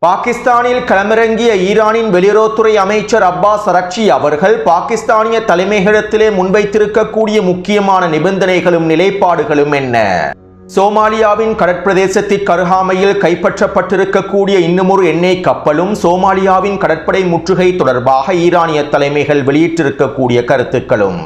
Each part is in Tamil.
பாகிஸ்தானில் களமிறங்கிய ஈரானின் வெளியுறவுத்துறை அமைச்சர் அப்பாஸ் அரக்ச்சி அவர்கள் பாகிஸ்தானிய தலைமையகத்திலே முன்வைத்திருக்கக்கூடிய முக்கியமான நிபந்தனைகளும் நிலைப்பாடுகளும் என்ன? சோமாலியாவின் கடற்பிரதேசத்திற்கு அருகாமையில் கைப்பற்றப்பட்டிருக்கக்கூடிய இன்னுமொரு எண்ணெய் கப்பலும் சோமாலியாவின் கடற்படை முற்றுகை தொடர்பாக ஈரானிய தலைமைகள் வெளியிட்டிருக்கக்கூடிய கருத்துக்களும்,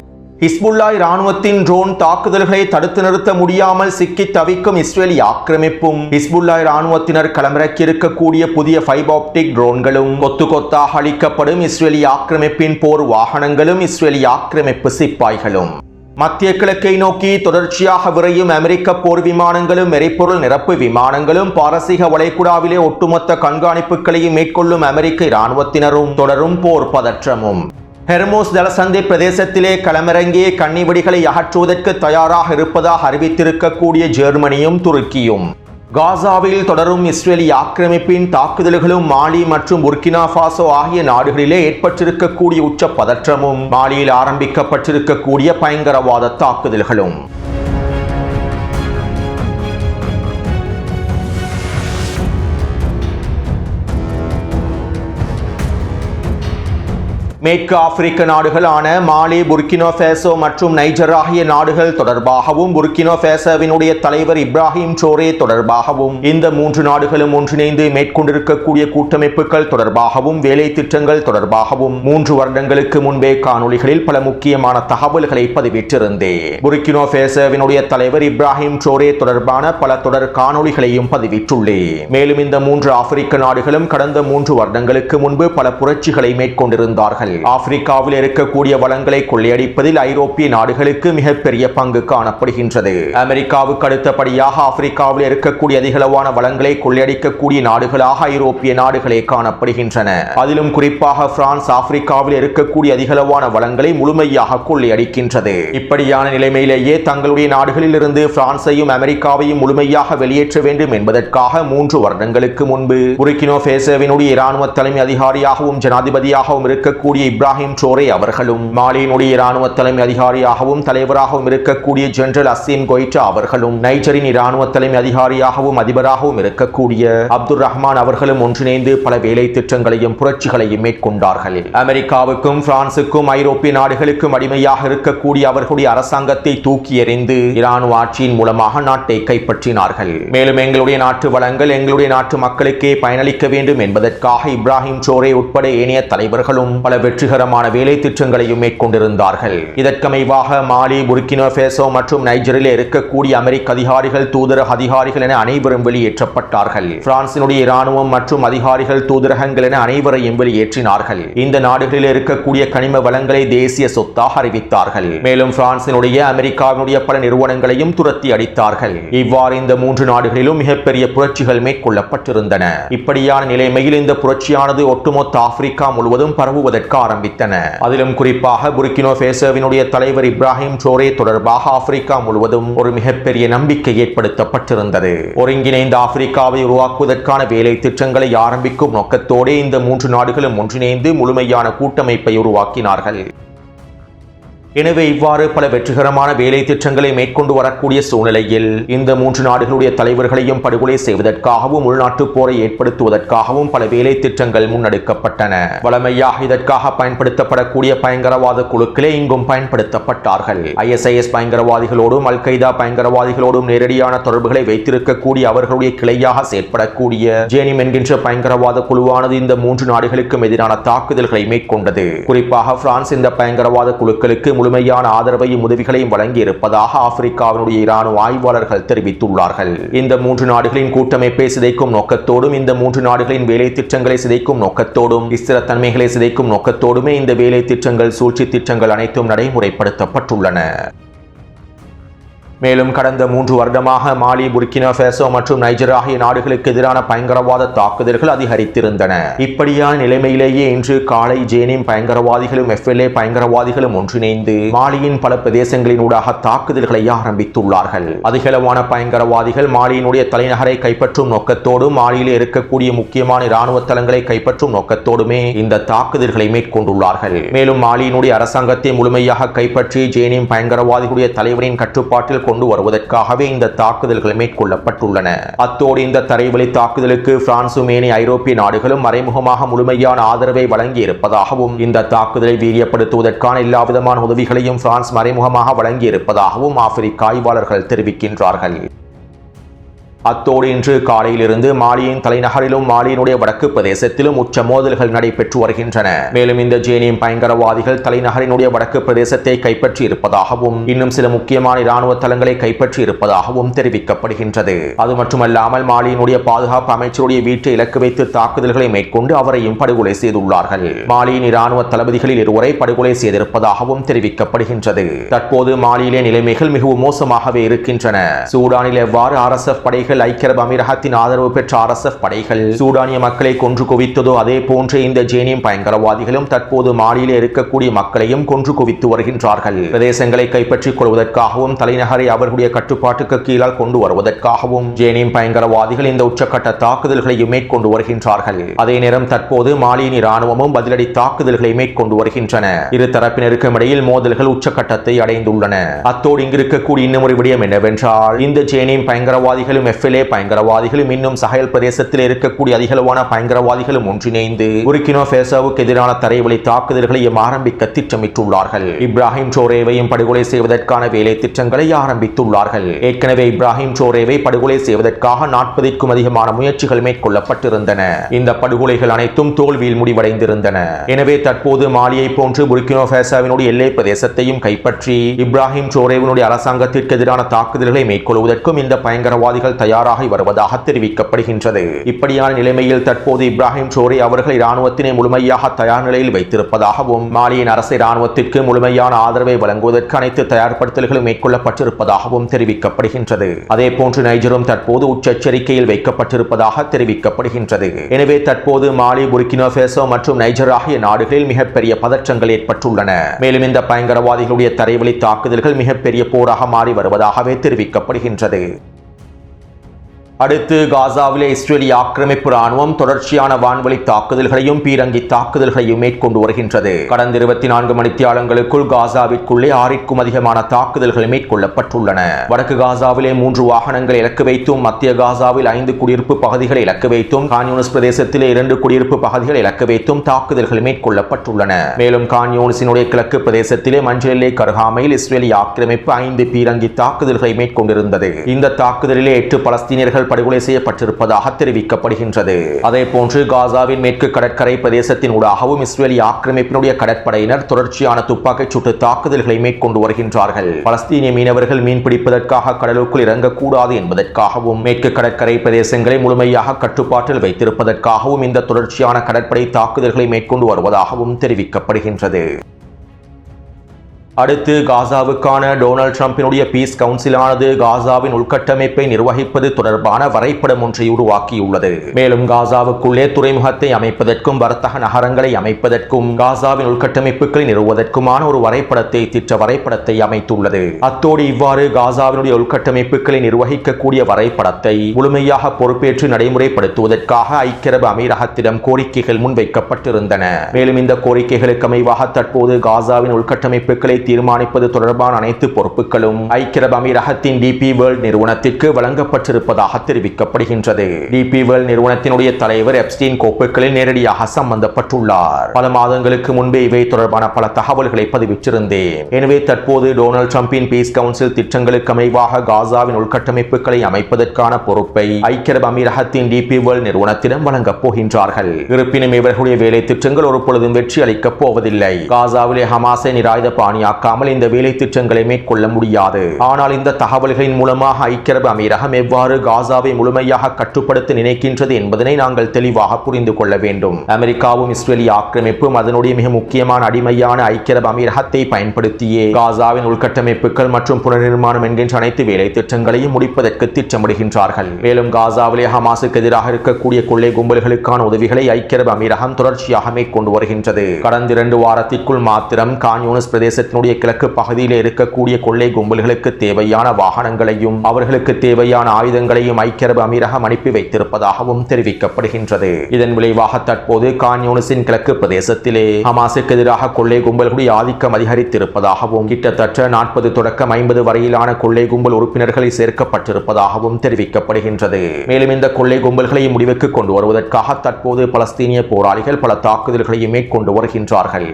ஹிஸ்புல்லா இராணுவத்தின் ட்ரோன் தாக்குதல்களை தடுத்து நிறுத்த முடியாமல் சிக்கி தவிக்கும் இஸ்ரேலி ஆக்கிரமிப்பும், ஹிஸ்புல்லா இராணுவத்தினர் களமிறக்கியிருக்கக்கூடிய புதிய ஃபைபர் ஆப்டிக் ட்ரோன்களும், கொத்து கொத்தாக அளிக்கப்படும் இஸ்ரேலி ஆக்கிரமிப்பின் போர் வாகனங்களும், இஸ்ரேலி ஆக்கிரமிப்பு சிப்பாய்களும், மத்திய கிழக்கை நோக்கி தொடர்ச்சியாக விரையும் அமெரிக்க போர் விமானங்களும், எரிபொருள் நிரப்பு விமானங்களும், பாரசீக வளைகுடாவிலே ஒட்டுமொத்த கண்காணிப்புகளையும் மேற்கொள்ளும் அமெரிக்க இராணுவத்தினரும், தொடரும் போர் பதற்றமும், ஹெர்மோஸ் ஜலசந்தி பிரதேசத்திலே களமிறங்கிய கன்னிவெடிகளை அகற்றுவதற்கு தயாராக இருப்பதாக அறிவித்திருக்கக்கூடிய ஜெர்மனியும் துருக்கியும், காசாவில் தொடரும் இஸ்ரேலி ஆக்கிரமிப்பின் தாக்குதல்களும், மாலி மற்றும் புர்கினா ஃபாசோ ஆகிய நாடுகளிலே ஏற்பட்டிருக்கக்கூடிய உச்ச பதற்றமும், மாலியில் ஆரம்பிக்கப்பட்டிருக்கக்கூடிய பயங்கரவாத தாக்குதல்களும், மேற்கு ஆப்பிரிக்க நாடுகளான மாலி, புர்கினா ஃபாசோ மற்றும் நைஜர் ஆகிய நாடுகள் தொடர்பாகவும், புர்கினா ஃபாசோவினுடைய தலைவர் இப்ராஹிம் ட்ரோரே தொடர்பாகவும், இந்த மூன்று நாடுகளும் ஒன்றிணைந்து மேற்கொண்டிருக்கக்கூடிய கூட்டமைப்புகள் தொடர்பாகவும், வேலை திட்டங்கள் தொடர்பாகவும் 3 வருடங்களுக்கு முன்பே காணொளிகளில் பல முக்கியமான தகவல்களை பதிவிட்டிருந்தேன். புர்கினா ஃபாசோவினுடைய தலைவர் இப்ராஹிம் ட்ரோரே தொடர்பான பல தொடர் காணொளிகளையும் பதிவிட்டுள்ளேன். மேலும் இந்த 3 ஆப்பிரிக்க நாடுகளும் கடந்த 3 வருடங்களுக்கு முன்பு பல புரட்சிகளை மேற்கொண்டிருந்தார்கள். ஆப்பிரிக்காவில் இருக்கக்கூடிய வளங்களை கொள்ளையடிப்பதில் ஐரோப்பிய நாடுகளுக்கு மிகப்பெரிய பங்கு காணப்படுகின்றது. அமெரிக்காவுக்கு அடுத்தபடியாக ஆப்பிரிக்காவில் இருக்கக்கூடிய அதிகளவான வளங்களை கொள்ளையடிக்கக்கூடிய நாடுகளாக ஐரோப்பிய நாடுகளே காணப்படுகின்றன. அதிலும் குறிப்பாக பிரான்ஸ் ஆப்பிரிக்காவில் இருக்கக்கூடிய அதிகளவான வளங்களை முழுமையாக கொள்ளையடிக்கின்றது. இப்படியான நிலைமையிலேயே தங்களுடைய நாடுகளில் இருந்து பிரான்சையும் அமெரிக்காவையும் முழுமையாக வெளியேற்ற வேண்டும் என்பதற்காக 3 வருடங்களுக்கு முன்பு புர்கினா ஃபாசோவினுடைய இராணுவ தலைமை அதிகாரியாகவும் ஜனாதிபதியாகவும் இருக்கக்கூடிய இப்ராஹிம் ட்ரோரே அவர்களும், மாலியினுடைய இராணுவ தலைமை அதிகாரியாகவும் தலைவராகவும் இருக்கக்கூடிய ஜெனரல் அசீம் கோய்ட்டா அவர்களும், நைஜரின் இராணுவ தலைமை அதிகாரியாகவும் அதிபராகவும் இருக்கக்கூடிய அப்துல் ரஹ்மான் அவர்களும் ஒன்றிணைந்து பல வேலை திட்டங்களையும் புரட்சிகளையும் மேற்கொண்டார்கள். அமெரிக்காவுக்கும் பிரான்சுக்கும் ஐரோப்பிய நாடுகளுக்கும் அடிமையாக இருக்கக்கூடிய அவர்களுடைய அரசாங்கத்தை தூக்கி எறிந்து இராணுவ ஆட்சியின் மூலமாக நாட்டை கைப்பற்றினார்கள். மேலும் எங்களுடைய நாட்டு வளங்கள் எங்களுடைய நாட்டு மக்களுக்கே பயனளிக்க வேண்டும் என்பதற்காக இப்ராஹிம் ட்ரோரே உட்பட ஏனைய தலைவர்களும் பல வெற்றிகரமான வேலை திட்டங்களையும் மேற்கொண்டிருந்தார்கள். இதற்கமைவாக மாலி, புர்கினா ஃபாசோ மற்றும் நைஜரில் இருக்கக்கூடிய அமெரிக்க அதிகாரிகள், தூதரக அதிகாரிகள் என அனைவரும் வெளியேற்றப்பட்டார்கள். பிரான்சினுடைய இராணுவம் மற்றும் அதிகாரிகள், தூதரகங்கள் என அனைவரையும் வெளியேற்றினார்கள். இந்த நாடுகளில் இருக்கக்கூடிய கனிம வளங்களை தேசிய சொத்தாக அறிவித்தார்கள். மேலும் பிரான்சினுடைய, அமெரிக்காவினுடைய பல நிறுவனங்களையும் துரத்தி அடித்தார்கள். இவ்வாறு இந்த 3 நாடுகளிலும் மிகப்பெரிய புரட்சிகள் மேற்கொள்ளப்பட்டிருந்தன. இப்படியான நிலைமையில் இந்த புரட்சியானது ஒட்டுமொத்த ஆப்பிரிக்கா முழுவதும் பரவுவதற்கு ஆரம்பித்தன. அதிலும் குறிப்பாக புர்கினா ஃபாசோவினுடைய தலைவர் இப்ராஹிம் ட்ரோரே தொடர்பாக ஆப்பிரிக்கா முழுவதும் ஒரு மிகப்பெரிய நம்பிக்கை ஏற்படுத்தப்பட்டிருந்தது. ஒருங்கிணைந்த ஆப்பிரிக்காவை உருவாக்குவதற்கான வேலை திட்டங்களை ஆரம்பிக்கும் நோக்கத்தோடு இந்த 3 நாடுகளும் ஒன்றிணைந்து முழுமையான கூட்டமைப்பை உருவாக்கினார்கள். எனவே இவ்வாறு பல வெற்றிகரமான வேலை திட்டங்களை மேற்கொண்டு வரக்கூடிய சூழ்நிலையில் இந்த 3 நாடுகளுடைய தலைவர்களையும் படுகொலை செய்வதற்காகவும் உள்நாட்டு போரை ஏற்படுத்துவதற்காகவும் பல வேலை திட்டங்கள் முன்னெடுக்கப்பட்டன. வளமையாக இதற்காக பயன்படுத்தப்படக்கூடிய பயங்கரவாத குழுக்களே இங்கும் பயன்படுத்தப்பட்டார்கள். ISIS பயங்கரவாதிகளோடும் அல் கைதா பயங்கரவாதிகளோடும் நேரடியான தொடர்புகளை வைத்திருக்கக்கூடிய அவர்களுடைய கிளையாக செயற்படக்கூடிய ஜேனிம் என்கின்ற பயங்கரவாத குழுவானது இந்த 3 நாடுகளுக்கும் எதிரான தாக்குதல்களை மேற்கொண்டது. குறிப்பாக பிரான்ஸ் இந்த பயங்கரவாத குழுக்களுக்கு முழுமையான ஆதரவையும் உதவிகளையும் வழங்கி இருப்பதாக ஆப்பிரிக்காவினுடைய இராணுவ ஆய்வாளர்கள் தெரிவித்துள்ளார்கள். இந்த 3 நாடுகளின் கூட்டமைப்பை சிதைக்கும் நோக்கத்தோடும், இந்த 3 நாடுகளின் வேலை திட்டங்களை சிதைக்கும் நோக்கத்தோடும், ஸ்திரத்தன்மைகளை சிதைக்கும் நோக்கத்தோடுமே இந்த வேலை திட்டங்கள், சூழ்ச்சி திட்டங்கள் அனைத்தும் நடைமுறைப்படுத்தப்பட்டுள்ளன. மேலும் கடந்த 3 வருடமாக மாலி, புர்கினா ஃபாசோ மற்றும் நைஜர் ஆகிய நாடுகளுக்கு எதிரான பயங்கரவாத தாக்குதல்கள் அதிகரித்திருந்தன. இப்படியான நிலைமையிலேயே இன்று காலை ஜேனிம் பயங்கரவாதிகளும் FLA பயங்கரவாதிகளும் ஒன்றிணைந்து மாலியின் பல பிரதேசங்களினூடாக தாக்குதல்களை ஆரம்பித்துள்ளார்கள். அதிகளவான பயங்கரவாதிகள் மாலியினுடைய தலைநகரை கைப்பற்றும் நோக்கத்தோடும், மாலியில் இருக்கக்கூடிய முக்கியமான இராணுவ தளங்களை கைப்பற்றும் நோக்கத்தோடுமே இந்த தாக்குதல்களை மேற்கொண்டுள்ளார்கள். மேலும் மாலியினுடைய அரசாங்கத்தை முழுமையாக கைப்பற்றி ஜேனிம் பயங்கரவாதிகளுடைய தலைவரின் கட்டுப்பாட்டில் கொண்டு வருவதற்காகவே இந்த தாக்குதல்கள் மேற்கொள்ளப்பட்டுள்ளன. அத்தோடு இந்த தரைவழி தாக்குதலுக்கு பிரான்சும் ஏனைய ஐரோப்பிய நாடுகளும் மறைமுகமாக முழுமையான ஆதரவை வழங்கி இருப்பதாகவும் இந்த தாக்குதலை வீரியப்படுத்துவதற்கான எல்லாவிதமான உதவிகளையும் பிரான்ஸ் மறைமுகமாக வழங்கி இருப்பதாகவும் ஆப்பிரிக்க ஆய்வாளர்கள் தெரிவிக்கின்றார்கள். அத்தோடு இன்று காலையிலிருந்து மாலியின் தலைநகரிலும் மாலியினுடைய வடக்கு பிரதேசத்திலும் உச்ச மோதல்கள் நடைபெற்று வருகின்றன. மேலும் இந்த ஜேனியம் பயங்கரவாதிகள் தலைநகரினுடைய வடக்கு பிரதேசத்தை கைப்பற்றி இருப்பதாகவும் இன்னும் சில முக்கியமான இராணுவ தளங்களை கைப்பற்றி இருப்பதாகவும் தெரிவிக்கப்படுகின்றது. அது மட்டுமல்லாமல் மாலியினுடைய பாதுகாப்பு அமைச்சருடைய வீட்டை இலக்கு வைத்து தாக்குதல்களை மேற்கொண்டு அவரையும் படுகொலை செய்துள்ளார்கள். மாலியின் இராணுவ தளபதிகளில் இருவரை படுகொலை செய்திருப்பதாகவும் தெரிவிக்கப்படுகின்றது. தற்போது மாலியிலே நிலைமைகள் மிகவும் மோசமாகவே இருக்கின்றன. சூடானில் எவ்வாறு RSF படைகள் ஐக்கிய அரபு அமீரகத்தின் ஆதரவு பெற்ற RSF படைகள் சூடானிய மக்களை கொன்று குவித்ததோ அதே போன்று இந்த ஜேனியம் பயங்கரவாதிகளும் தற்போது மாலியிலே இருக்கக்கூடிய மக்களையும் கொன்று குவித்து வருகின்றார்கள். பிரதேசங்களை கைப்பற்றிக் கொள்வதற்காகவும் தலைநகரை அவர்களுடைய கட்டுப்பாட்டுக்கு கீழால் கொண்டு வருவதற்காகவும் ஜேனியம் பயங்கரவாதிகள் இந்த உச்சக்கட்ட தாக்குதல்களையும் மேற்கொண்டு வருகின்றார்கள். அதே நேரம் தற்போது மாலியின் இராணுவமும் பதிலடி தாக்குதல்களை மேற்கொண்டு வருகின்றன. இரு தரப்பினருக்கும் இடையில் மோதல்கள் உச்சக்கட்டத்தை அடைந்துள்ளன. அத்தோடு இங்கு இருக்கக்கூடிய இன்னும் ஒரு விடயம் என்னவென்றால் இந்த ஜேனியம் பயங்கரவாதிகளும் FLA பயங்கரவாதிகளும் இன்னும் சஹேல் பிரதேசத்தில் இருக்கக்கூடிய அதிகளவான பயங்கரவாதிகளும் ஒன்றிணைந்து புர்கினா ஃபேசோவுக்கு எதிரான தரைவழி தாக்குதல்களையும் ஆரம்பிக்க திட்டமிட்டுள்ளார்கள். இப்ராஹிம் ட்ரோரேவையும் படுகொலை செய்வதற்கான வேலை திட்டங்களை ஆரம்பித்துள்ளார்கள். ஏற்கனவே இப்ராஹிம் ட்ரோரேவை படுகொலை செய்வதற்காக 40க்கும் அதிகமான முயற்சிகள் மேற்கொள்ளப்பட்டிருந்தன. இந்த படுகொலைகள் அனைத்தும் தோல்வியில் முடிவடைந்திருந்தன. எனவே தற்போது மாலியை போன்று புர்கினா ஃபேசோவினுடைய எல்லை பிரதேசத்தையும் கைப்பற்றி இப்ராஹிம் ட்ரோரேவினுடைய அரசாங்கத்திற்கு எதிரான தாக்குதல்களை மேற்கொள்வதற்கும் இந்த பயங்கரவாதிகள் தயாராகி வருவதாக தெரிவிக்கப்படுகின்றது. இப்படியான நிலைமையில் தற்போது இப்ராஹிம் ட்ரோரே அவர்கள் இராணுவத்தினை முழுமையாக தயார் நிலையில் வைத்திருப்பதாகவும் மாலியின் அரசு இராணுவத்திற்கு முழுமையான ஆதரவை வழங்குவதற்கு அனைத்து தயார்படுத்தல்களும் மேற்கொள்ளப்பட்டிருப்பதாகவும் தெரிவிக்கப்படுகின்றது. அதே போன்று நைஜரும் தற்போது உச்ச எச்சரிக்கையில் வைக்கப்பட்டிருப்பதாக தெரிவிக்கப்படுகின்றது. எனவே தற்போது மாலி, புர்கினா ஃபேசோ மற்றும் நைஜர் ஆகிய நாடுகளில் மிகப்பெரிய பதற்றங்கள் ஏற்பட்டுள்ளன. மேலும் இந்த பயங்கரவாதிகளுடைய தரைவழி தாக்குதல்கள் மிகப்பெரிய போராக மாறி வருவதாகவே தெரிவிக்கப்படுகின்றது. அடுத்து காசாவிலே இஸ்ரேலிய ஆக்கிரமிப்பு ராணுவம் தொடர்ச்சியான வான்வழி தாக்குதல்களையும் பீரங்கி தாக்குதல்களையும் மேற்கொண்டு வருகின்றது. கடந்த 24 மணித்தியாலங்களுக்குள் காசாவிற்குள்ளே 6க்கும் அதிகமான தாக்குதல்கள் மேற்கொள்ளப்பட்டுள்ளன. வடக்கு காசாவிலே 3 வாகனங்கள் இலக்கு வைத்தும், மத்திய காசாவில் 5 குடியிருப்பு பகுதிகளை இலக்கு வைத்தும், கான் யூனிஸ் பிரதேசத்திலே 2 குடியிருப்பு பகுதிகளை இலக்கு வைத்தும் தாக்குதல்கள் மேற்கொள்ளப்பட்டுள்ளன. மேலும் கான் யூனிஸினுடைய கிழக்கு பிரதேசத்திலே மஞ்சள் எல்லை கருகாமையில் இஸ்ரேலிய ஆக்கிரமிப்பு 5 பீரங்கி தாக்குதல்களை மேற்கொண்டிருந்தது. இந்த தாக்குதலிலே 8 பலஸ்தீனியர்கள் படுகொலை செய்யப்பட்டிருப்பதாக தெரிவிக்கப்படுகின்றது. அதே போன்று காசாவின் மேற்கு கடற்கரை பிரதேசத்தின் ஊடாகவும் இஸ்ரேலிய ஆக்கிரமிப்பினுடைய கடற்படையினர் தொடர்ச்சியான துப்பாக்கிச் சூட்டு தாக்குதல்களை மேற்கொண்டு வருகின்றார்கள். பலஸ்தீனிய மீனவர்கள் மீன் பிடிப்பதற்காக கடலுக்குள் இறங்கக்கூடாது என்பதற்காகவும் மேற்கு கடற்கரை பிரதேசங்களை முழுமையாக கட்டுப்பாட்டில் வைத்திருப்பதற்காகவும் இந்த தொடர்ச்சியான கடற்படை தாக்குதல்களை மேற்கொண்டு வருவதாகவும் தெரிவிக்கப்படுகின்றது. அடுத்து காசாவுக்கான டொனால்ட் ட்ரம்பினுடைய பீஸ் கவுன்சிலானது காசாவின் உள்கட்டமைப்பை நிர்வகிப்பது தொடர்பான வரைபடம் ஒன்றை உருவாக்கியுள்ளது. மேலும் காசாவுக்குள்ளே துறைமுகத்தை அமைப்பதற்கும் வர்த்தக நகரங்களை அமைப்பதற்கும் காசாவின் உள்கட்டமைப்புகளை நிறுவுவதற்குமான ஒரு வரைபடத்தை அமைத்துள்ளது. அத்தோடு இவ்வாறு காசாவினுடைய உள்கட்டமைப்புகளை நிர்வகிக்கக்கூடிய வரைபடத்தை முழுமையாக பொறுப்பேற்று நடைமுறைப்படுத்துவதற்காக ஐக்கிய அரபு அமீரகத்திடம் கோரிக்கைகள் முன்வைக்கப்பட்டிருந்தன. மேலும் இந்த கோரிக்கைகளுக்கு அமைவாக தற்போது காசாவின் உள்கட்டமைப்புகளை தீர்மானிப்பது தொடர்பான அனைத்து பொறுப்புகளும் ஐக்கிய அரபு அமீரகத்தின் DP வேர்ல்ட் நிறுவனத்திற்கு வழங்கப்பட்டிருப்பதாக தெரிவிக்கப்படுகின்றது. DP வேர்ல்ட் நிறுவனத்தினுடைய தலைவர் எப்ஸ்டீன் கோப்புகளில் நேரடியாக சம்பந்தப்பட்டுள்ளார். பல மாதங்களுக்கு முன்பே இவை தொடர்பான பல தகவல்களை பதிவிட்டிருந்தேன். எனவே தற்போது டொனால்ட் ட்ரம்பின் பீஸ் கவுன்சில் திட்டங்களுக்கு அமைவாக காசாவின் உள்கட்டமைப்புகளை அமைப்பதற்கான பொறுப்பை ஐக்கிய அரபு அமீரகத்தின் DP வேர்ல்ட் நிறுவனத்திடம் வழங்கப் போகின்றார்கள். இருப்பினும் இவர்களுடைய வேலை திட்டங்கள் ஒரு பொழுதும் வெற்றி அளிக்கப் போவதில்லை. காசாவிலே ஹமாஸை நிராயுத பாணியாக்காமல் இந்த வேலை திட்டங்களை மேற்கொள்ள முடியாது. ஆனால் இந்த தகவல்களின் மூலமாக ஐக்கிய அரபு அமீரகம் எவ்வாறு காசாவை முழுமையாக கட்டுப்படுத்த நினைக்கின்றது என்பதனை நாங்கள் தெளிவாக புரிந்து கொள்ள வேண்டும். அமெரிக்காவும் இஸ்ரேலிய ஆக்கிரமிப்பும் அதனுடைய மிக முக்கியமான அடிமையான ஐக்கிய அரபு அமீரகத்தை பயன்படுத்தியே காசாவின் உள்கட்டமைப்புகள் மற்றும் புனர்நிர்மாணம் என்கின்ற அனைத்து வேலை திட்டங்களையும் முடிப்பதற்கு திட்டமிடுகின்றார்கள். மேலும் காசாவிலே ஹமாஸுக்கு எதிராக இருக்கக்கூடிய கொள்ளை கும்பல்களுக்கான உதவிகளை ஐக்கிய அரபு அமீரகம் தொடர்ச்சியாக மேற்கொண்டு வருகின்றது. கடந்த 2 வாரத்திற்குள் மாத்திரம் கான் யூனிஸ் பிரதேசத்தினுடைய பிரதேசத்தினுடைய கிழக்கு பகுதியில் இருக்கக்கூடிய கொள்ளை கும்பல்களுக்கு தேவையான வாகனங்களையும் அவர்களுக்கு தேவையான ஆயுதங்களையும் ஐக்கிய அரபு அமீரகம் அனுப்பி வைத்திருப்பதாகவும் தெரிவிக்கப்படுகின்றது. இதன் விளைவாக தற்போது கான் யூனிஸின் கிழக்கு பிரதேசத்திலே ஹமாஸுக்கு எதிராக கொள்ளை கும்பல்களுடைய ஆதிக்கம் அதிகரித்திருப்பதாகவும் கிட்டத்தட்ட 40 தொடக்கம் 50 வரையிலான கொள்ளை கும்பல் உறுப்பினர்களை சேர்க்கப்பட்டிருப்பதாகவும் தெரிவிக்கப்படுகின்றது. மேலும் இந்த கொள்ளை கும்பல்களை முடிவுக்கு கொண்டு வருவதற்காக தற்போது பலஸ்தீனிய போராளிகள் பல தாக்குதல்களையும் மேற்கொண்டு வருகின்றார்கள்.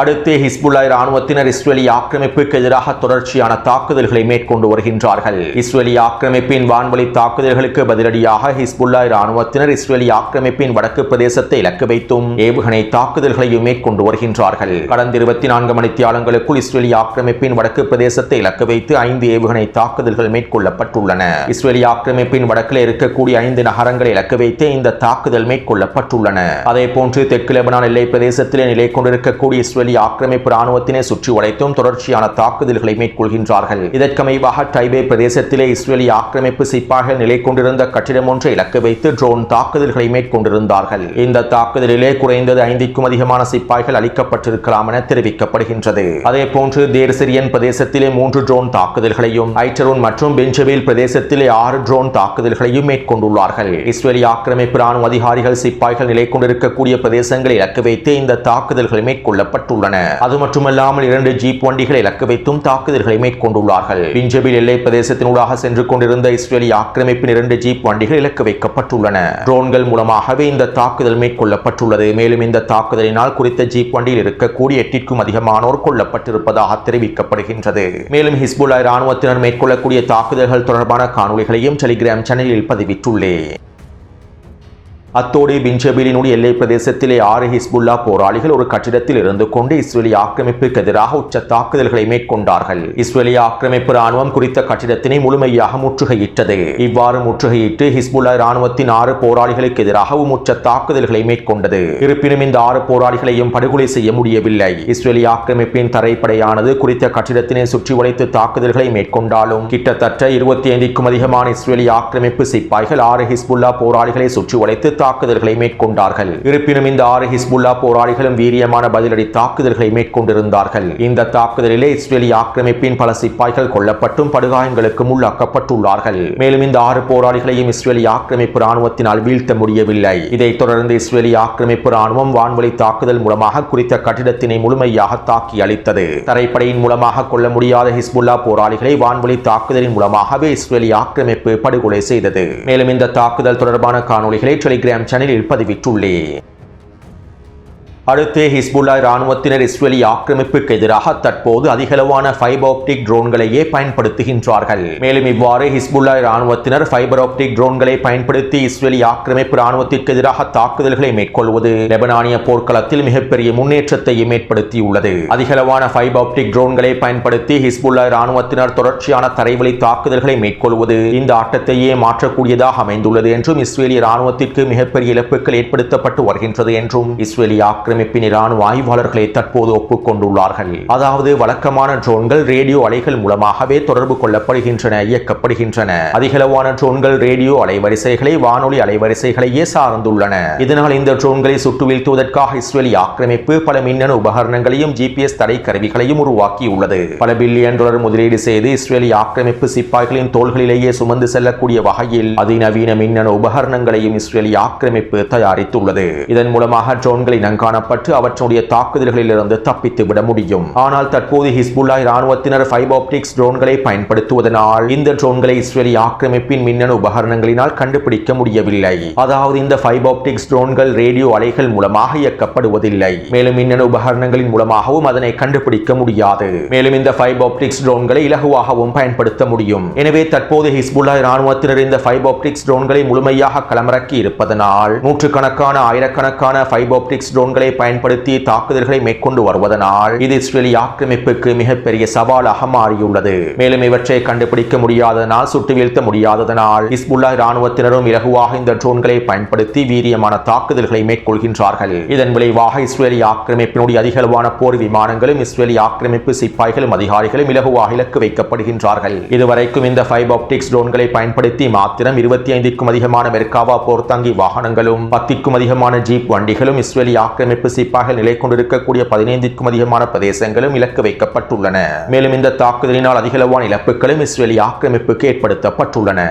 அடுத்து ஹிஸ்புல்லாஹ் இராணுவத்தினர் இஸ்ரேலிய ஆக்கிரமிப்புக்கு எதிராக தொடர்ச்சியான தாக்குதல்களை மேற்கொண்டு வருகின்றார்கள். இஸ்ரேலிய ஆக்கிரமிப்பின் வான்வழி தாக்குதல்களுக்கு பதிலடியாக ஹிஸ்புல்லாஹ் இராணுவத்தினர் இஸ்ரேலிய ஆக்கிரமிப்பின் வடக்கு பிரதேசத்தை இலக்கு வைத்தும் ஏவுகணை தாக்குதல்களையும் மேற்கொண்டு வருகின்றார்கள். கடந்த 24 மணித்தியாலங்களுக்குள் இஸ்ரேலிய ஆக்கிரமிப்பின் வடக்கு பிரதேசத்தை இலக்கு வைத்து 5 ஏவுகணை தாக்குதல்கள் மேற்கொள்ளப்பட்டுள்ளன. இஸ்ரேலிய ஆக்கிரமிப்பின் வடக்கில் இருக்கக்கூடிய 5 நகரங்களை இலக்கு வைத்து இந்த தாக்குதல் மேற்கொள்ளப்பட்டுள்ளன. அதே போன்று தெற்கு லெபனான் எல்லை பிரதேசத்திலே நிலை கொண்டிருக்கக்கூடிய ஆக்கிரமிப்பு ராணுவத்தினை சுற்றி வளைத்தும் தொடர்ச்சியான தாக்குதல்களை மேற்கொள்கின்றார்கள். இதற்கமைவாக டைபே பிரதேசத்திலே இஸ்ரேலிய ஆக்கிரமிப்பு சிப்பாய்கள் நிலை கொண்டிருந்த கட்டிடம் ஒன்றை இலக்கு வைத்து ட்ரோன் தாக்குதல்களை மேற்கொண்டிருந்தார்கள். இந்த தாக்குதலிலே குறைந்தது 5க்கும் அதிகமான சிப்பாய்கள் அளிக்கப்பட்டிருக்கலாம் என தெரிவிக்கப்படுகின்றது. அதே போன்று தேர் சிரியன் பிரதேசத்திலே 3 ட்ரோன் தாக்குதல்களையும் ஐட்டரூன் மற்றும் பெஞ்சவில் பிரதேசத்திலே 6 ட்ரோன் தாக்குதல்களையும் மேற்கொண்டுள்ளார்கள். இஸ்ரேலிய ஆக்கிரமிப்பு ராணுவ அதிகாரிகள் சிப்பாய்கள் நிலை கொண்டிருக்கக்கூடிய பிரதேசங்களை இலக்கு வைத்து இந்த தாக்குதல்களை மேற்கொள்ளப்பட்டு அது மட்டுமல்லாமல் 2 ஜீப் வண்டிகளை இலக்கு வைத்தும் தாக்குதல்களை மேற்கொண்டுள்ளார்கள். பிஞ்சபில் எல்லை பிரதேசத்தினூடாக சென்று கொண்டிருந்த இஸ்ரேலிய ஆக்கிரமிப்பின் 2 ஜீப் வண்டிகள் இலக்கு வைக்கப்பட்டுள்ளன. ட்ரோன்கள் மூலமாகவே இந்த தாக்குதல் மேற்கொள்ளப்பட்டுள்ளது. மேலும் இந்த தாக்குதலினால் குறித்த ஜீப் வண்டியில் இருக்கக்கூடிய 8க்கும் அதிகமானோர் கொல்லப்பட்டிருப்பதாக தெரிவிக்கப்படுகின்றது. மேலும் ஹிஸ்புல்லாஹ் இராணுவத்தினர் மேற்கொள்ளக்கூடிய தாக்குதல்கள் தொடர்பான காணொளிகளையும் டெலிகிராம் சேனலில் பதிவிட்டுள்ளேன். அத்தோடு பின்ஜபீலினுடைய எல்லை பிரதேசத்திலே 6 ஹிஸ்புல்லா போராளிகள் ஒரு கட்டிடத்தில் இருந்து கொண்டு இஸ்ரேலிய ஆக்கிரமிப்புக்கு எதிராக உச்ச தாக்குதல்களை மேற்கொண்டார்கள். இஸ்ரேலிய ஆக்கிரமிப்பு ராணுவம் குறித்த கட்டிடத்தினை முழுமையாக முற்றுகையிட்டது. இவ்வாறு முற்றுகையிட்டு ஹிஸ்புல்லா ராணுவத்தின் 6 போராளிகளுக்கு எதிராகவும் உச்ச தாக்குதல்களை மேற்கொண்டது. இருப்பினும் இந்த 6 போராளிகளையும் படுகொலை செய்ய முடியவில்லை. இஸ்ரேலிய ஆக்கிரமிப்பின் தரைப்படையானது குறித்த கட்டிடத்தினை சுற்றி வளைத்து தாக்குதல்களை மேற்கொண்டாலும் கிட்டத்தட்ட 25க்கும் அதிகமான இஸ்ரேலிய ஆக்கிரமிப்பு சிப்பாய்கள் 6 ஹிஸ்புல்லா போராளிகளை சுற்றி வளைத்து தாக்குதல்களை மேற்கொண்டார்கள். இருப்பினும் இந்த 6 ஹிஸ்புல்லா போராளிகளும் வீரியமான பதிலடி தாக்குதல்களை மேற்கொண்டிருந்தார்கள். இந்த தாக்குதலிலே இஸ்ரேலிய ஆக்கிரமிப்பின் பல சிப்பாய்கள் கொல்லப்பட்டும் படுகாயங்களுக்கும் உள்ளாக்கப்பட்டுள்ளார்கள். மேலும் இந்த 6 போராளிகளையும் இஸ்ரேலிய ஆக்கிரமிப்பு ராணுவத்தினால் வீழ்த்த முடியவில்லை. இதைத் தொடர்ந்து இஸ்ரேலிய ஆக்கிரமிப்பு ராணுவம் வான்வழி தாக்குதல் மூலமாக குறித்த கட்டிடத்தினை முழுமையாக தாக்கி அளித்தது. தரைப்படையின் மூலமாக கொள்ள முடியாத ஹிஸ்புல்லா போராளிகளை வான்வழி தாக்குதலின் மூலமாகவே இஸ்ரேலிய ஆக்கிரமிப்பு படுகொலை செய்தது. மேலும் இந்த தாக்குதல் தொடர்பான காணொளிகளை டெலிகிராம் சேனலில் பதிவிட்டுள்ளேன். அடுத்து ஹிஸ்புல்லாஹ் இராணுவத்தினர் இஸ்ரேலிய ஆக்கிரமிப்புக்கு எதிராக தற்போது அதிகளவான ஃபைபர் ஆப்டிக் ட்ரோன்களையே பயன்படுத்துகின்றார்கள். மேலும் இவ்வாறு ஹிஸ்புல்லாஹ் இராணுவத்தினர் ஃபைபர் ஆப்டிக் ட்ரோன்களை பயன்படுத்தி இஸ்ரேலிய ஆக்கிரமிப்பு இராணுவத்திற்கு எதிராக தாக்குதல்களை மேற்கொள்வது லெபனானிய போர்க்களத்தில் மிகப்பெரிய முன்னேற்றத்தையும் ஏற்படுத்தியுள்ளது. அதிகளவான ஃபைபர் ஆப்டிக் ட்ரோன்களை பயன்படுத்தி ஹிஸ்புல்லாஹ் இராணுவத்தினர் தொடர்ச்சியான தரைவழி தாக்குதல்களை மேற்கொள்வது இந்த ஆட்டத்தையே மாற்றக்கூடியதாக அமைந்துள்ளது என்றும் இஸ்ரேலிய இராணுவத்திற்கு மிகப்பெரிய இழப்புகள் ஏற்படுத்தப்பட்டு வருகின்றது என்றும் இஸ்ரேலிய ஆக்கிரமிப்பின் இராணுவ ஆய்வாளர்களை தற்போது ஒப்புக்கொண்டுள்ளார்கள். அதாவது வழக்கமான ட்ரோன்கள் ரேடியோ அலைகள் மூலமாகவே தொடர்பு கொள்ளப்படுகின்றன, இயக்கப்படுகின்றன. அதிகளவான ட்ரோன்கள் ரேடியோ அலைவரிசைகளை வானொலி அலைவரிசைகளையே சார்ந்துள்ளன. இதனால் இந்த ட்ரோன்களை சுட்டு வீழ்த்துவதற்காக இஸ்ரேலிய ஆக்கிரமிப்பு பல மின்னணு உபகரணங்களையும் GPS தடை கருவிகளையும் உருவாக்கியுள்ளது. பல பில்லியன் டாலர் முதலீடு செய்து இஸ்ரேலிய ஆக்கிரமிப்பு சிப்பாய்களின் தோள்களிலேயே சுமந்து செல்லக்கூடிய வகையில் அதிநவீன மின்னணு உபகரணங்களையும் இஸ்ரேலிய ஆக்கிரமிப்பு தயாரித்துள்ளது. இதன் மூலமாக ட்ரோன்களை இனங்காண அவற்றுடைய தாக்குதல்களில் இருந்து தப்பித்து விட முடியும். ஆனால் தற்போது ஹிஸ்புல்லாஹ் இராணுவத்தினர் ஃபைபர் ஆப்டிக்ஸ் ட்ரோன்களை பயன்படுத்துவதனால் இந்த ட்ரோன்களை இஸ்ரேலிய ஆக்கிரமிப்பின் மின்னணு உபகரணங்களினால் கண்டுபிடிக்க முடியவில்லை. அதாவது இந்த ஃபைபர் ஆப்டிக்ஸ் ட்ரோன்கள் ரேடியோ அலைகள் மூலமாக இயக்கப்படுவதில்லை. மேலும் மின்னணு உபகரணங்களின் மூலமாகவும் அதனை கண்டுபிடிக்க முடியாது. மேலும் இந்த ஃபைபர் ஆப்டிக்ஸ் ட்ரோன்களை இலகுவாகவும் பயன்படுத்த முடியும். எனவே தற்போது ஹிஸ்புல்லாஹ் இராணுவத்தினர் இந்த ஃபைபர் ஆப்டிக்ஸ் ட்ரோன்களை முழுமையாக களமிறக்கி இருப்பதனால் நூற்றுக்கணக்கான ஆயிரக்கணக்கான ஃபைபர் ஆப்டிக்ஸ் ட்ரோன்களை பயன்படுத்தி தாக்குதல்களை மேற்கொண்டு வருவதனால் இது இஸ்ரேலிய ஆக்கிரமிப்புக்கு மிகப்பெரிய சவாலாக மாறியுள்ளது. மேலும் இவற்றை கண்டுபிடிக்க முடியாததனால் சுட்டு வீழ்த்த முடியாததனால் ஹிஸ்புல்லாஹ் இராணுவத்தினரும் இலகுவாக இந்த ட்ரோன்களை பயன்படுத்தி வீரியமான தாக்குதல்களை மேற்கொள்கின்றார்கள். இதன் விளைவாக இஸ்ரேலிய ஆக்கிரமிப்பினுடைய அதிகளவான போர் விமானங்களும் இஸ்ரேலிய ஆக்கிரமிப்பு சிப்பாய்களும் அதிகாரிகளும் இலகுவாக இலக்கு வைக்கப்படுகின்றார்கள். இதுவரைக்கும் இந்த ஃபைபர் ஆப்டிக்ஸ் ட்ரோன்களை பயன்படுத்தி மாத்திரம் 25க்கும் அதிகமான மெர்காவா போர்த்தாங்கி வாகனங்களும் 10க்கும் அதிகமான ஜீப் வண்டிகளும் இஸ்ரேலிய ஆக்கிரமிப்பு ஆக்கிரமிப்பு சிப்பாய்கள் நிலை கொண்டிருக்கக்கூடிய 15க்கும் அதிகமான பிரதேசங்களும் இலக்கு வைக்கப்பட்டுள்ளன. மேலும் இந்த தாக்குதலினால் அதிகளவான இழப்புகளும் இஸ்ரேலிய ஆக்கிரமிப்புக்கு ஏற்படுத்தப்பட்டுள்ளன.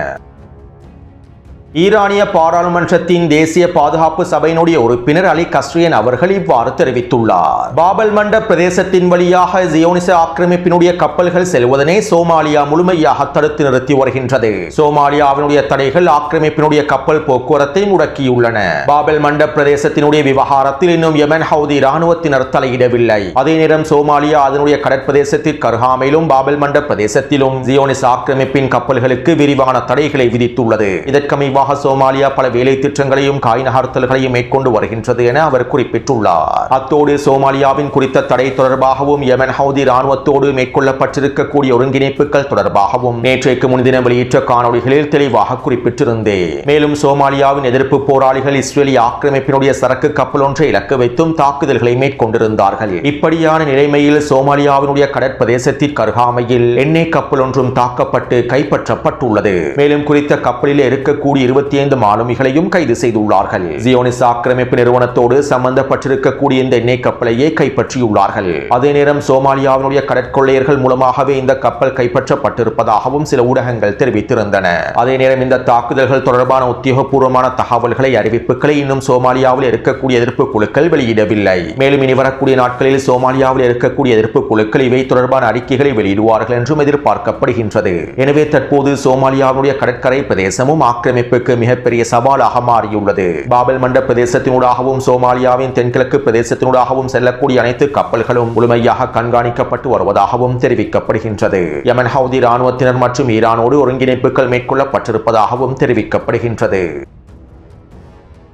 ஈரானிய பாராளுமன்றத்தின் தேசிய பாதுகாப்பு சபையினுடைய உறுப்பினர் அலி கஸ்ரியன் அவர்கள் இவ்வாறு தெரிவித்துள்ளார். பாபல் மண்டப் பிரதேசத்தின் வழியாக ஜியோனிச ஆக்கிரமிப்பினுடைய கப்பல்கள் செல்வதனை சோமாலியா முழுமையாக தடுத்து நிறுத்தி வருகின்றது. சோமாலியாவினுடைய தடைகள் ஆக்கிரமிப்பினுடைய கப்பல் போக்குவரத்தை முடக்கியுள்ளன. பாபல் மண்டப் பிரதேசத்தினுடைய விவகாரத்தில் இன்னும் யெமன் ஹவுதி இராணுவத்தினர் தலையிடவில்லை. அதே நேரம் சோமாலியா அதனுடைய கடற்பிரதேசத்திற்கு அருகாமையிலும் பாபல் மண்டப் பிரதேசத்திலும் ஜியோனிச ஆக்கிரமிப்பின் கப்பல்களுக்கு விரிவான தடைகளை விதித்துள்ளது. இதற்கு சோமாலியா பல வேலை திட்டங்களையும் காய் நகர்த்தல்களையும் மேற்கொண்டு வருகின்றது என அவர் குறிப்பிட்டுள்ளார். அத்தோடு சோமாலியாவின் குறித்த தடை தொடர்பாகவும் யெமன் ஹவுதி இராணுவத்தோடு மேற்கொள்ளப்பட்டிருக்கக்கூடிய ஒருங்கிணைப்புகள் தொடர்பாகவும் நேற்றைக்கு முன்தினம் வெளியிட்ட காணொளிகளில் தெளிவாக குறிப்பிட்டிருந்தேன். மேலும் சோமாலியாவின் எதிர்ப்பு போராளிகள் இஸ்ரேலிய ஆக்கிரமிப்பினுடைய சரக்கு கப்பல் ஒன்றை இலக்கு வைத்தும் தாக்குதல்களை மேற்கொண்டிருந்தார்கள். இப்படியான நிலைமையில் சோமாலியாவினுடைய கடற்பிரதேசத்திற்கு அருகாமையில் எண்ணெய் கப்பல் ஒன்றும் தாக்கப்பட்டு கைப்பற்றப்பட்டுள்ளது. மேலும் குறித்த கப்பலில் இருக்கக்கூடிய 25 மாலுமிகளையும் கைது செய்துள்ளார்கள். ஜியோனிஸ் ஆக்கிரமிப்பு நிறுவனத்தோடு சம்பந்தப்பட்டிருக்கக்கூடிய இந்த எண்ணெய் கப்பலையே கைப்பற்றியுள்ளார்கள். அதே நேரம் சோமாலியாவினுடைய கடற்கொள்ளையர்கள் மூலமாகவே இந்த கப்பல் கைப்பற்றப்பட்டிருப்பதாகவும் சில ஊடகங்கள் தெரிவித்திருந்தன. அதே நேரம் இந்த தாக்குதல்கள் தொடர்பான உத்தியோகபூர்வமான தகவல்களை அறிவிப்புகளை இன்னும் சோமாலியாவில் இருக்கக்கூடிய எதிர்ப்பு குழுக்கள் வெளியிடவில்லை. மேலும் இனி வரக்கூடிய நாட்களில் சோமாலியாவில் இருக்கக்கூடிய எதிர்ப்பு குழுக்கள் இவை தொடர்பான அறிக்கைகளை வெளியிடுவார்கள் என்றும் எதிர்பார்க்கப்படுகின்றது. எனவே தற்போது சோமாலியாவுடைய கடற்கரை பிரதேசமும் ஆக்கிரமிப்புக்கு மிகப்பெரிய சவாலாக மாறியுள்ளது. பாபல் மண்டப் பிரதேசத்தினூடாகவும் சோமாலியாவின் தென்கிழக்கு பிரதேசத்தினூடாகவும் செல்லக்கூடிய அனைத்து கப்பல்களும் முழுமையாக கண்காணிக்கப்பட்டு வருவதாகவும் தெரிவிக்கப்படுகின்றது. யெமன் ஹவுதி இராணுவத்தினர் மற்றும் ஈரானோடு ஒருங்கிணைப்புகள் மேற்கொள்ளப்பட்டிருப்பதாகவும் தெரிவிக்கப்படுகின்றது.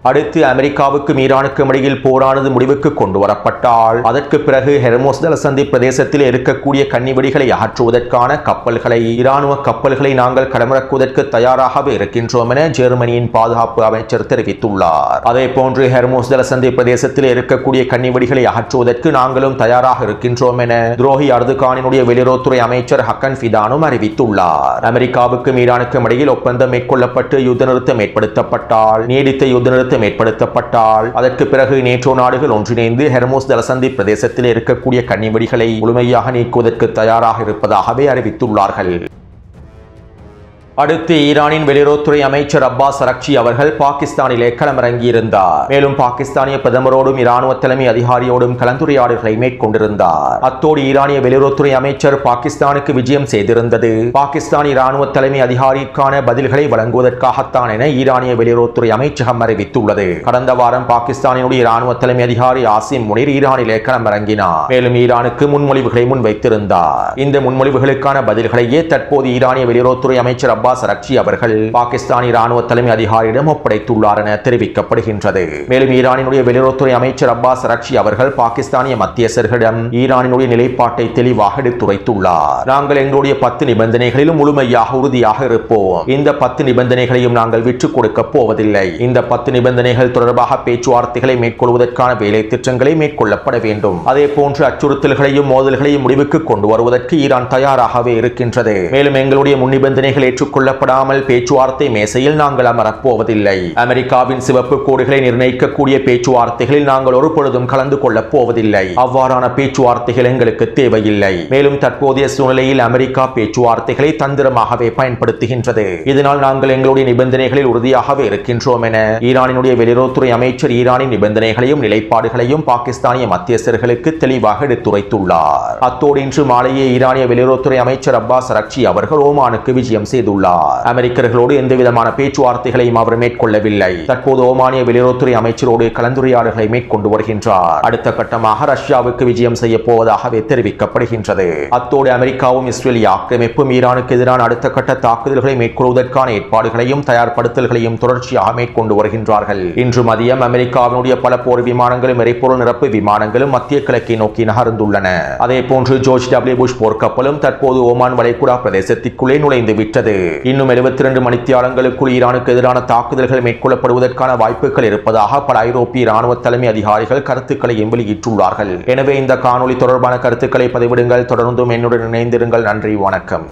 அடுத்து அமெரிக்காவுக்கும் ஈரானுக்கும் இடையில் போரானது முடிவுக்கு கொண்டு வரப்பட்டால் அதற்கு பிறகு ஹெர்மோஸ் ஜலசந்தி பிரதேசத்தில் இருக்கக்கூடிய கன்னிவெடிகளை அகற்றுவதற்கான கப்பல்களை இராணுவ கப்பல்களை நாங்கள் களமிறக்குவதற்கு தயாராகவே இருக்கின்றோம் என ஜெர்மனியின் பாதுகாப்பு அமைச்சர் தெரிவித்துள்ளார். அதே போன்று ஹெர்மோஸ் ஜலசந்தி பிரதேசத்தில் இருக்கக்கூடிய கன்னிவெடிகளை அகற்றுவதற்கு நாங்களும் தயாராக இருக்கின்றோம் என துரோகி அர்துகானினுடைய வெளியுறவுத்துறை அமைச்சர் ஹக்கன் ஃபிதானும் அறிவித்துள்ளார். அமெரிக்காவுக்கும் ஈரானுக்கும் இடையில் ஒப்பந்தம் மேற்கொள்ளப்பட்டு யுத்த நிறுத்தம் ஏற்படுத்தப்பட்டால் நீடித்த யுத்த நிறுத்தம் ஏற்படுத்தப்பட்டால் அதற்கு பிறகு நேட்டோ நாடுகள் ஒன்றிணைந்து ஹெர்மோஸ் ஜலசந்தி பிரதேசத்தில் இருக்கக்கூடிய கன்னிவெடிகளை முழுமையாக நீக்குவதற்கு தயாராக இருப்பதாகவே அறிவித்துள்ளார்கள். அடுத்து ஈரானின் வெளியுறவுத்துறை அமைச்சர் அப்பாஸ் அரக்சி அவர்கள் பாகிஸ்தானிலே களமிறங்கியிருந்தார். மேலும் பாகிஸ்தானிய பிரதமரோடும் இராணுவ தலைமை அதிகாரியோடும் கலந்துரையாடல்களை மேற்கொண்டிருந்தார். அத்தோடு ஈரானிய வெளியுறவுத்துறை அமைச்சர் பாகிஸ்தானுக்கு விஜயம் செய்திருந்தது பாகிஸ்தான் இராணுவ தலைமை அதிகாரிக்கான பதில்களை வழங்குவதற்காகத்தான் என ஈரானிய வெளியுறவுத்துறை அமைச்சகம் அறிவித்துள்ளது. கடந்த வாரம் பாகிஸ்தானினுடைய இராணுவ தலைமை அதிகாரி ஆசிம் முனிர் ஈரானிலே களமிறங்கினார். மேலும் ஈரானுக்கு முன்மொழிவுகளை முன்வைத்திருந்தார். இந்த முன்மொழிவுகளுக்கான பதில்களையே தற்போது ஈரானிய வெளியுறவுத்துறை அமைச்சர் அப்பாஸ் அரக்சி அவர்கள் பாகிஸ்தானி இராணுவ தலைமை அதிகாரியிடம் ஒப்படைத்துள்ளார் என தெரிவிக்கப்படுகின்றது. மேலும் ஈரானினுடைய வெளியுறவுத்துறை அமைச்சர் அப்பாஸ் அரக்சி அவர்கள் பாகிஸ்தானிய மத்தியஸ்தர்களிடம் ஈரானினுடைய நிலைப்பாட்டை தெளிவாக எடுத்துரைத்துள்ளார். நாங்கள் எங்களுடைய 10 நிபந்தனைகளிலும் முழுமையாக உறுதியாக இருப்போம். இந்த 10 நிபந்தனைகளையும் நாங்கள் விட்டுக் கொடுக்க போவதில்லை. இந்த 10 நிபந்தனைகள் தொடர்பாக பேச்சுவார்த்தைகளை மேற்கொள்வதற்கான வேலை திட்டங்களை மேற்கொள்ளப்பட வேண்டும். அதே போன்று அச்சுறுத்தல்களையும் மோதல்களையும் முடிவுக்கு கொண்டு வருவதற்கு ஈரான் தயாராகவே இருக்கின்றது. மேலும் எங்களுடைய முன்னிபந்தனைகள் ஏற்றுக்கொள்ளப்படாமல் பேச்சுவார்த்தை மேசையில் நாங்கள் அமரப்போவதில்லை. அமெரிக்காவின் சிவப்பு கோடுகளை நிர்ணயிக்கக்கூடிய பேச்சுவார்த்தைகளில் நாங்கள் ஒரு பொழுதும் கலந்து கொள்ளப் போவதில்லை. அவ்வாறான பேச்சுவார்த்தைகள் எங்களுக்கு தேவையில்லை. மேலும் தற்போதைய சூழ்நிலையில் அமெரிக்கா பேச்சுவார்த்தைகளை தந்திரமாகவே பயன்படுத்துகின்றது. இதனால் நாங்கள் எங்களுடைய நிபந்தனைகளில் உறுதியாகவே இருக்கின்றோம் என ஈரானினுடைய வெளியுறவுத்துறை அமைச்சர் ஈரானின் நிபந்தனைகளையும் நிலைப்பாடுகளையும் பாகிஸ்தானிய மத்தியஸ்தர்களுக்கு தெளிவாக எடுத்துரைத்துள்ளார். அத்தோடு இன்று மாலையே ஈரானிய வெளியுறவுத்துறை அமைச்சர் அப்பாஸ் அரக்சி அவர்கள் ஓமானுக்கு விஜயம் செய்துள்ளார். அமெரிக்கர்களோடு எந்தவிதமான பேச்சுவார்த்தைகளையும் அவர் மேற்கொள்ளவில்லை. தற்போது ஓமானிய வெளியுறவுத்துறை அமைச்சரோடு கலந்துரையாடல்களை மேற்கொண்டு வருகின்றார். அடுத்த கட்டமாக ரஷ்யாவுக்கு விஜயம் செய்ய போவதாகவே தெரிவிக்கப்படுகின்றது. அத்தோடு அமெரிக்காவும் இஸ்ரேலிய ஆக்கிரமிப்பும் ஈரானுக்கு எதிரான அடுத்த கட்ட தாக்குதல்களை மேற்கொள்வதற்கான ஏற்பாடுகளையும் தயார்படுத்தல்களையும் தொடர்ச்சியாக மேற்கொண்டு வருகின்றார்கள். இன்று மதியம் அமெரிக்காவினுடைய பல போர் விமானங்களும் எரிபொருள் நிரப்பு விமானங்களும் மத்திய கிழக்கை நோக்கி நகர்ந்துள்ளன. அதே போன்று ஜார்ஜ் டபிள்யூ புஷ் போர்க்கப்பலும் தற்போது ஓமான் வளைகுடா பிரதேசத்திற்குள்ளே நுழைந்து விட்டது. இன்னும் 72 மணித்தியாலங்களுக்குள் ஈரானுக்கு எதிரான தாக்குதல்கள் மேற்கொள்ளப்படுவதற்கான வாய்ப்புகள் இருப்பதாக பல ஐரோப்பிய இராணுவ தலைமை அதிகாரிகள் கருத்துக்களையும் வெளியிட்டுள்ளார்கள். எனவே இந்த காணொலி தொடர்பான கருத்துக்களை பதிவிடுங்கள். தொடர்ந்தும் என்னுடன் இணைந்திருங்கள். நன்றி, வணக்கம்.